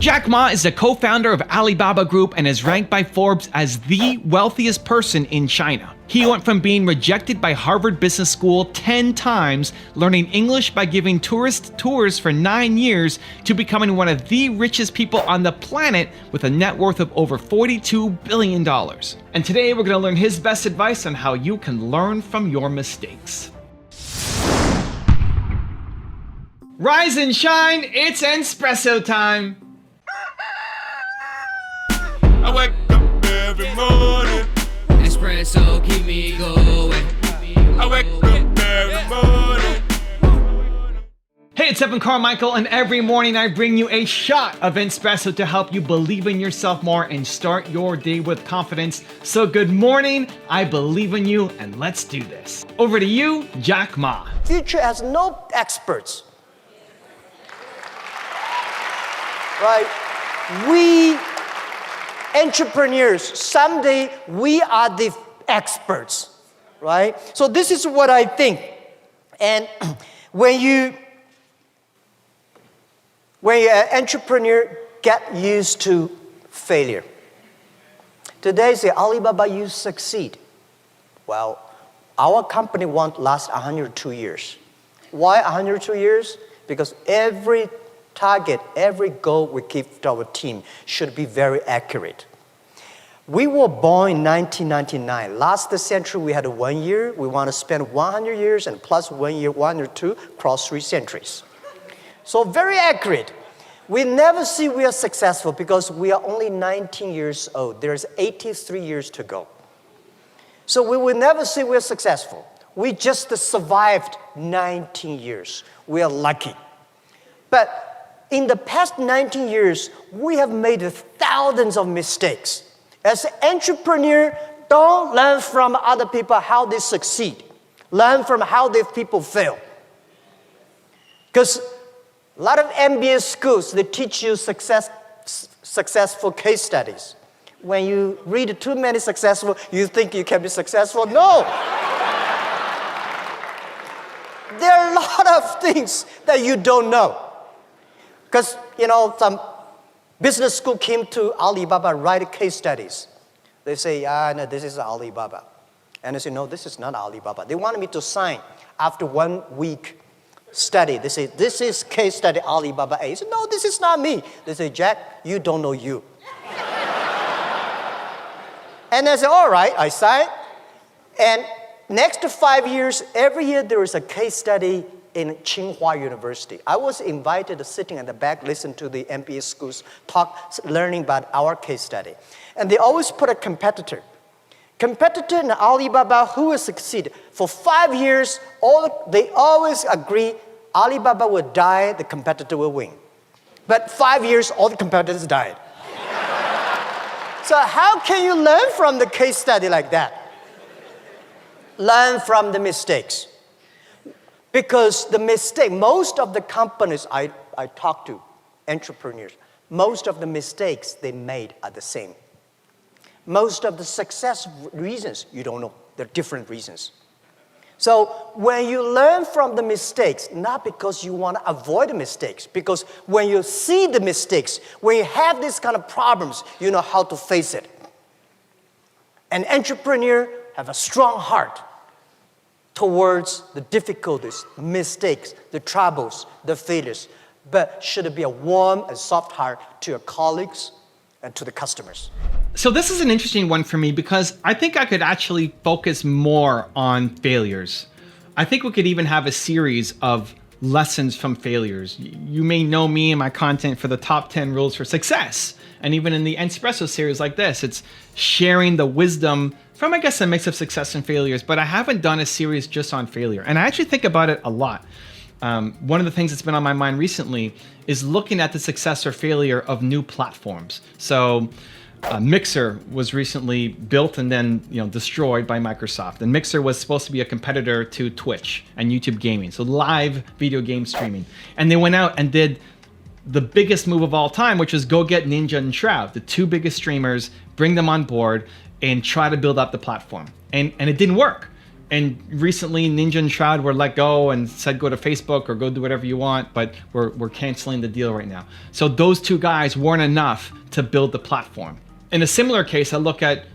Jack Ma is the co-founder of Alibaba Group and is ranked by Forbes as the wealthiest person in China. He went from being rejected by Harvard Business School 10 times, learning English by giving tourist tours for 9 years, to becoming one of the richest people on the planet with a net worth of over $42 billion. And today we're going to learn his best advice on how you can learn from your mistakes. Rise and shine, it's Entspresso time! I wake up every morning. Espresso keep me going. I wake up every morning. Hey, it's Carmichael, and every morning I bring you a shot of Entspresso to help you believe in yourself more and start your day with confidence. So good morning, I believe in you, and let's do this. Over to you, Jack Ma. Future has no experts. Right? We entrepreneurs, someday we are the experts, right? So this is what I think. And when you an entrepreneur get used to failure. Today, say Alibaba, you succeed. Well, our company won't last 102 years. Why 102 years? Because every target, every goal we give to our team should be very accurate. We were born in 1999. Last century, we had 1 year. We want to spend 100 years and plus 1 year, 102, cross 3 centuries. So very accurate. We never see we are successful because we are only 19 years old. There's 83 years to go. So we will never see we are successful. We just survived 19 years. We are lucky. But in the past 19 years, we have made thousands of mistakes. As an entrepreneur, don't learn from other people how they succeed. Learn from how their people fail. Because a lot of MBA schools, they teach you successful case studies. When you read too many successful, you think you can be successful. No! There are a lot of things that you don't know. Because, some business school came to Alibaba, write case studies. They say, no, this is Alibaba. And I say, no, this is not Alibaba. They wanted me to sign after 1 week study. They say, this is case study Alibaba A. I say, no, this is not me. They say, Jack, you don't know you. And I say, all right, I sign. And next 5 years, every year there is a case study in Tsinghua University. I was invited to sitting at the back, listen to the MBA schools talk, learning about our case study. And they always put a competitor. Competitor in Alibaba, who will succeed? For 5 years, they always agree Alibaba will die, the competitor will win. But 5 years, all the competitors died. So how can you learn from the case study like that? Learn from the mistakes. Because most of the companies I talk to, entrepreneurs, most of the mistakes they made are the same. Most of the success reasons, you don't know. They're different reasons. So when you learn from the mistakes, not because you want to avoid the mistakes, because when you see the mistakes, when you have these kind of problems, you know how to face it. An entrepreneur have a strong heart towards the difficulties, mistakes, the troubles, the failures, but should be a warm and soft heart to your colleagues and to the customers. So this is an interesting one for me because I think I could actually focus more on failures. I think we could even have a series of lessons from failures. You may know me and my content for the top 10 rules for success. And even in the Entspresso series like this, it's sharing the wisdom from, I guess, a mix of success and failures, but I haven't done a series just on failure. And I actually think about it a lot. One of the things that's been on my mind recently is looking at the success or failure of new platforms. So Mixer was recently built and then destroyed by Microsoft. And Mixer was supposed to be a competitor to Twitch and YouTube gaming, so live video game streaming. And they went out and did the biggest move of all time, which was go get Ninja and Shroud, the two biggest streamers, bring them on board and try to build up the platform. And it didn't work. And recently, Ninja and Shroud were let go and said go to Facebook or go do whatever you want, but we're canceling the deal right now. So those two guys weren't enough to build the platform. In a similar case, I look at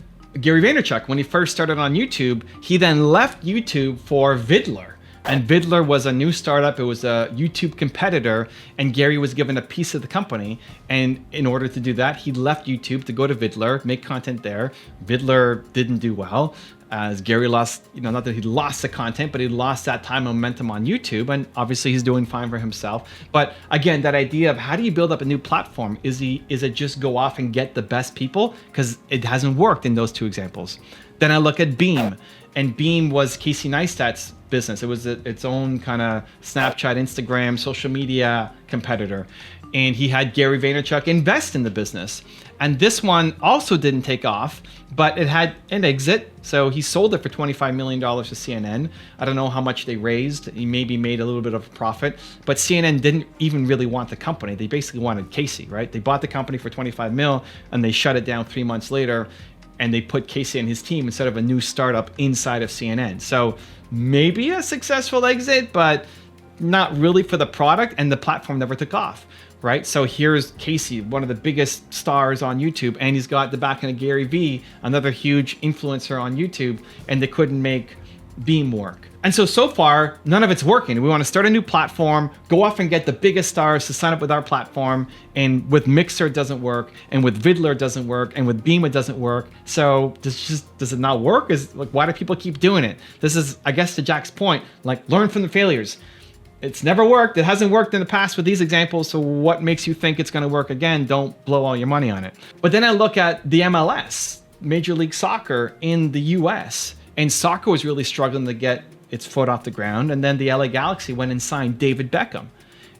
Gary Vaynerchuk. When he first started on YouTube, he then left YouTube for Vidler. And Vidler was a new startup. It was a YouTube competitor, and Gary was given a piece of the company. And in order to do that, he left YouTube to go to Vidler, make content there. Vidler didn't do well, as Gary lost, not that he lost the content, but he lost that time momentum on YouTube. And obviously he's doing fine for himself. But again, that idea of how do you build up a new platform? Is it just go off and get the best people? Because it hasn't worked in those two examples. Then I look at Beam, and Beam was Casey Neistat's business. It was its own kind of Snapchat, Instagram, social media competitor. And he had Gary Vaynerchuk invest in the business. And this one also didn't take off, but it had an exit. So he sold it for $25 million to CNN. I don't know how much they raised. He maybe made a little bit of a profit, but CNN didn't even really want the company. They basically wanted Casey, right? They bought the company for 25 mil and they shut it down 3 months later. And they put Casey and his team instead of a new startup inside of CNN. So maybe a successful exit, but not really for the product, and the platform never took off, right? So here's Casey, one of the biggest stars on YouTube, and he's got the backing of Gary Vee, another huge influencer on YouTube, and they couldn't make Beam work. And so far, none of it's working. We want to start a new platform, go off and get the biggest stars to sign up with our platform. And with Mixer, it doesn't work. And with Vidler, it doesn't work. And with Beam, it doesn't work. So does it not work? Why do people keep doing it? This is, I guess, to Jack's point, learn from the failures. It's never worked. It hasn't worked in the past with these examples. So what makes you think it's going to work again? Don't blow all your money on it. But then I look at the MLS, Major League Soccer in the US. And soccer was really struggling to get its foot off the ground. And then the LA Galaxy went and signed David Beckham.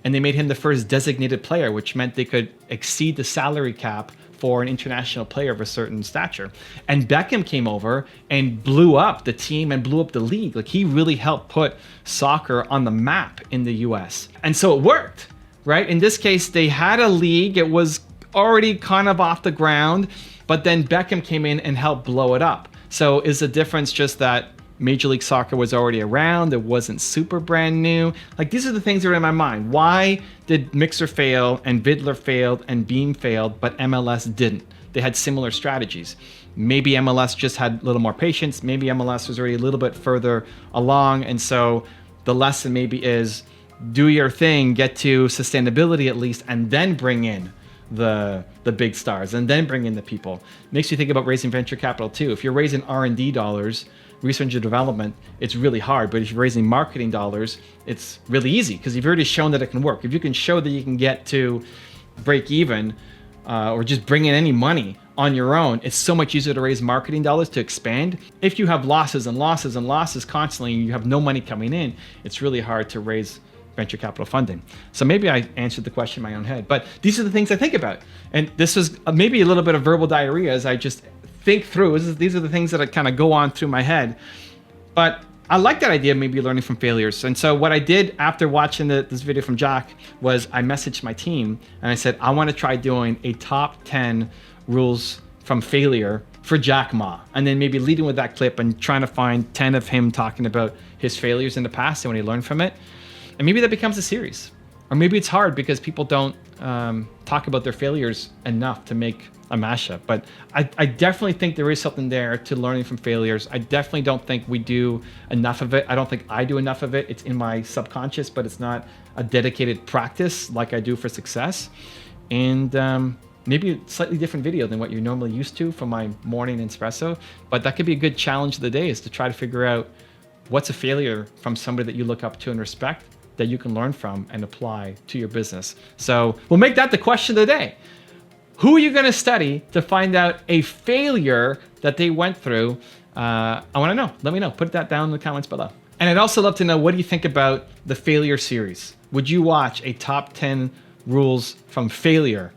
And they made him the first designated player, which meant they could exceed the salary cap for an international player of a certain stature. And Beckham came over and blew up the team and blew up the league. He really helped put soccer on the map in the US. And so it worked, right? In this case, they had a league. It was already kind of off the ground, but then Beckham came in and helped blow it up. So is the difference just that Major League Soccer was already around? It wasn't super brand new. These are the things that are in my mind. Why did Mixer fail and Vidler failed and Beam failed, but MLS didn't? They had similar strategies. Maybe MLS just had a little more patience. Maybe MLS was already a little bit further along. And so the lesson maybe is do your thing, get to sustainability at least, and then bring in the big stars and then bring in the people. Makes you think about raising venture capital too. If you're raising R&D dollars, research and development, it's really hard. But if you're raising marketing dollars, it's really easy because you've already shown that it can work. If you can show that you can get to break even or just bring in any money on your own, it's so much easier to raise marketing dollars to expand. If you have losses and losses and losses constantly and you have no money coming in, it's really hard to raise venture capital funding. So maybe I answered the question in my own head, but these are the things I think about. And this is maybe a little bit of verbal diarrhea as I just think through. These are the things that I kind of go on through my head. But I like that idea of maybe learning from failures. And so what I did after watching this video from Jack was I messaged my team and I said, I want to try doing a top 10 rules from failure for Jack Ma. And then maybe leading with that clip and trying to find 10 of him talking about his failures in the past and when he learned from it. And maybe that becomes a series. Or maybe it's hard because people don't talk about their failures enough to make a mashup. But I definitely think there is something there to learning from failures. I definitely don't think we do enough of it. I don't think I do enough of it. It's in my subconscious, but it's not a dedicated practice like I do for success. And maybe a slightly different video than what you're normally used to from my morning Entspresso. But that could be a good challenge of the day, is to try to figure out what's a failure from somebody that you look up to and respect that you can learn from and apply to your business. So we'll make that the question of the day. Who are you going to study to find out a failure that they went through? I want to know. Let me know. Put that down in the comments below. And I'd also love to know, what do you think about the failure series? Would you watch a top 10 rules from failure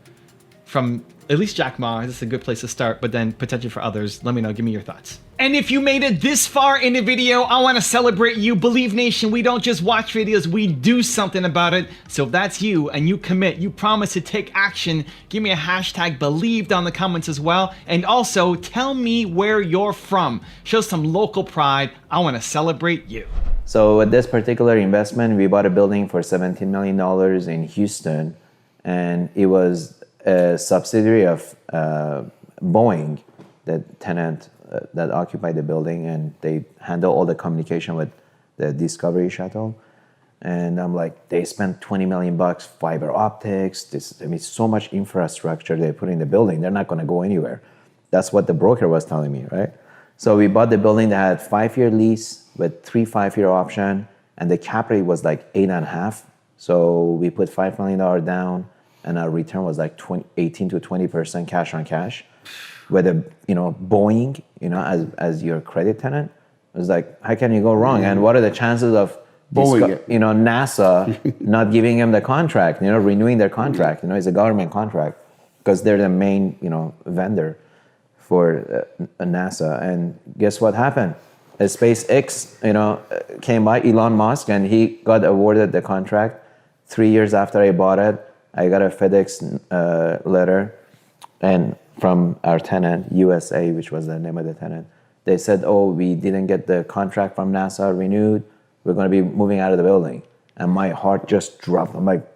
from At least Jack Ma, this is a good place to start, but then potentially for others, let me know, give me your thoughts. And if you made it this far in the video, I want to celebrate you. Believe Nation, we don't just watch videos, we do something about it. So if that's you and you commit, you promise to take action, give me a hashtag believe down in the comments as well. And also tell me where you're from. Show some local pride. I want to celebrate you. So with this particular investment, we bought a building for $17 million in Houston, and it was a subsidiary of Boeing, the tenant that occupied the building, and they handle all the communication with the Discovery shuttle. And I'm like, they spent $20 million, fiber optics, so much infrastructure they put in the building, they're not gonna go anywhere. That's what the broker was telling me, right? So we bought the building that had 5-year lease with 3 5-year option, and the cap rate was like 8.5. So we put $5 million down, and our return was like 18 to 20% cash on cash. With a Boeing, as your credit tenant, it was like, how can you go wrong? And what are the chances of NASA not giving them the contract, renewing their contract? It's a government contract because they're the main vendor for NASA. And guess what happened? SpaceX, came by, Elon Musk, and he got awarded the contract. 3 years after I bought it, I got a FedEx letter, and from our tenant, USA, which was the name of the tenant. They said, oh, we didn't get the contract from NASA renewed. We're going to be moving out of the building. And my heart just dropped. I'm like,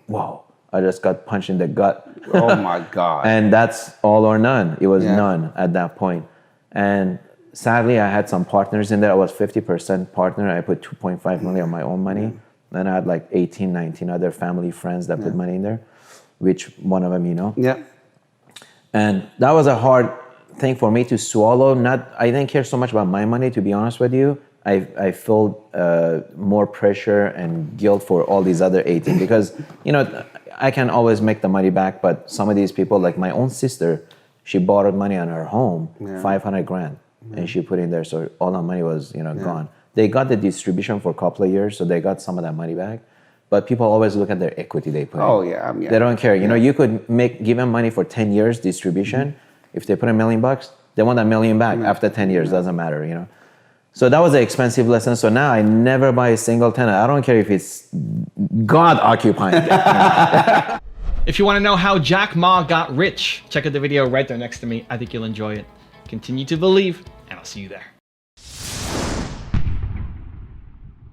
whoa, I just got punched in the gut. Oh my God. And that's all or none. It was none at that point. And sadly, I had some partners in there. I was 50% partner. I put 2.5 million of my own money. Then I had like 18, 19 other family friends that put money in there, which one of them, Yeah. And that was a hard thing for me to swallow. I didn't care so much about my money, to be honest with you. I felt more pressure and guilt for all these other 18 because, I can always make the money back, but some of these people, like my own sister, she borrowed money on her home, 500 grand, and she put in there. So all that money was, gone. They got the distribution for a couple of years, so they got some of that money back. But people always look at their equity they put in. Oh, yeah. They don't care. You could give them money for 10 years distribution. If they put $1 million, they want $1 million back after 10 years. Doesn't matter, So that was an expensive lesson. So now I never buy a single tenant. I don't care if it's God occupying. If you want to know how Jack Ma got rich, check out the video right there next to me. I think you'll enjoy it. Continue to believe, and I'll see you there.